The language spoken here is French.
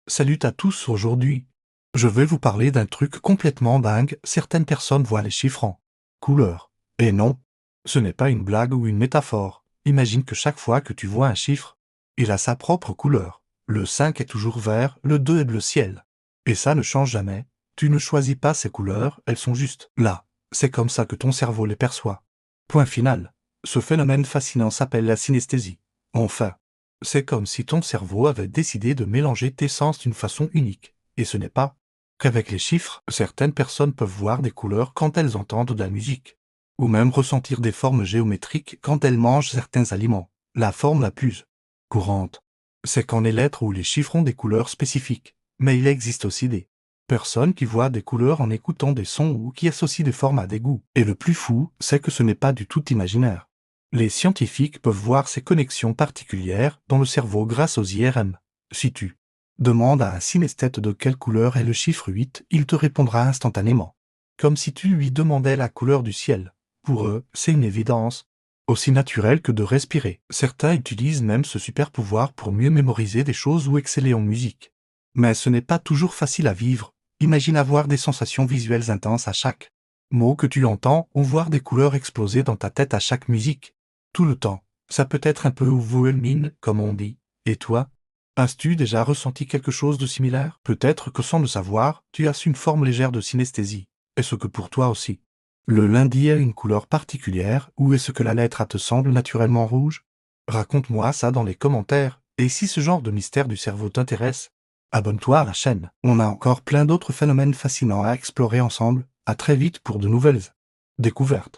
Salut à tous aujourd'hui. Je vais vous parler d'un truc complètement dingue. Certaines personnes voient les chiffres en couleur. Et non, ce n'est pas une blague ou une métaphore. Imagine que chaque fois que tu vois un chiffre, il a sa propre couleur. Le 5 est toujours vert, le 2 est bleu ciel. Et ça ne change jamais. Tu ne choisis pas ces couleurs, elles sont juste là. C'est comme ça que ton cerveau les perçoit. Point final. Ce phénomène fascinant s'appelle la synesthésie. Enfin, c'est comme si ton cerveau avait décidé de mélanger tes sens d'une façon unique. Et ce n'est pas qu'avec les chiffres, certaines personnes peuvent voir des couleurs quand elles entendent de la musique. Ou même ressentir des formes géométriques quand elles mangent certains aliments. La forme la plus courante, c'est quand les lettres ou les chiffres ont des couleurs spécifiques. Mais il existe aussi des personnes qui voient des couleurs en écoutant des sons ou qui associent des formes à des goûts. Et le plus fou, c'est que ce n'est pas du tout imaginaire. Les scientifiques peuvent voir ces connexions particulières dans le cerveau grâce aux IRM. Si tu demandes à un synesthète de quelle couleur est le chiffre 8, il te répondra instantanément. Comme si tu lui demandais la couleur du ciel. Pour eux, c'est une évidence. Aussi naturelle que de respirer. Certains utilisent même ce super pouvoir pour mieux mémoriser des choses ou exceller en musique. Mais ce n'est pas toujours facile à vivre. Imagine avoir des sensations visuelles intenses à chaque mot que tu entends ou voir des couleurs exploser dans ta tête à chaque musique. Tout le temps. Ça peut être un peu overwhelming, comme on dit. Et toi? As-tu déjà ressenti quelque chose de similaire? Peut-être que sans le savoir, tu as une forme légère de synesthésie. Est-ce que pour toi aussi? Le lundi a une couleur particulière ou est-ce que la lettre A te semble naturellement rouge? Raconte-moi ça dans les commentaires. Et si ce genre de mystère du cerveau t'intéresse, abonne-toi à la chaîne. On a encore plein d'autres phénomènes fascinants à explorer ensemble. À très vite pour de nouvelles découvertes.